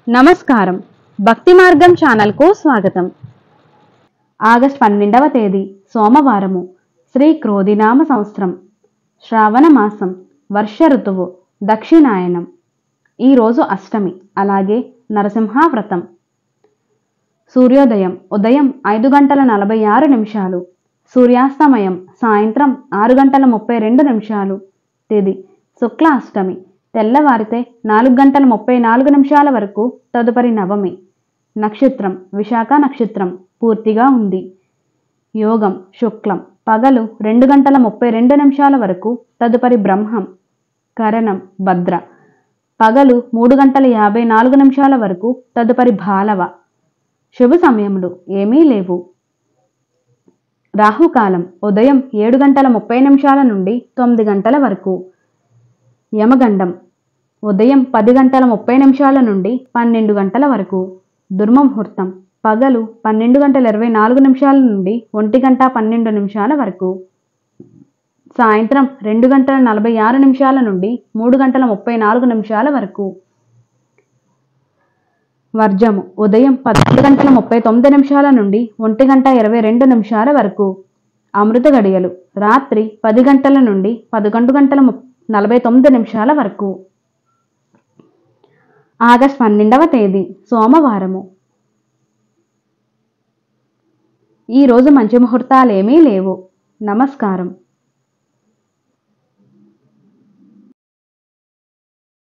నమస్కారం. భక్తి మార్గం ఛానల్కు స్వాగతం. ఆగస్టు 12వ తేదీ సోమవారము. శ్రీ క్రోధినామ సంవత్సరం, శ్రావణ మాసం, వర్ష ఋతువు, దక్షిణాయనం. ఈరోజు అష్టమి, అలాగే నరసింహ వ్రతం. సూర్యోదయం ఉదయం 5:46, సూర్యాస్తమయం సాయంత్రం 6:32. తేదీ శుక్ల అష్టమి, తెల్లవారితే 4:34 వరకు. తదుపరి నవమి. నక్షత్రం విశాఖ నక్షత్రం పూర్తిగా ఉంది. యోగం శుక్లం, పగలు 2:32 వరకు. తదుపరి బ్రహ్మం. కరణం భద్ర, పగలు 3:54 వరకు. తదుపరి భాలవ. శుభ సమయములు ఏమీ లేవు. రాహుకాలం ఉదయం 7:30 నుండి 9 వరకు. యమగండం ఉదయం 10:30 నుండి 12 వరకు. దుర్ముహూర్తం పగలు 12:24 నుండి 1:12 వరకు. సాయంత్రం 2:46 నుండి 3:34 వరకు. వర్జము ఉదయం 11:39 నుండి 1:22 వరకు. అమృత గడియలు రాత్రి 10 గంటల నుండి 11:49 వరకు. ఆగస్టు 12వ తేదీ సోమవారము. ఈరోజు మంచి ముహూర్తాలేమీ లేవు. నమస్కారం.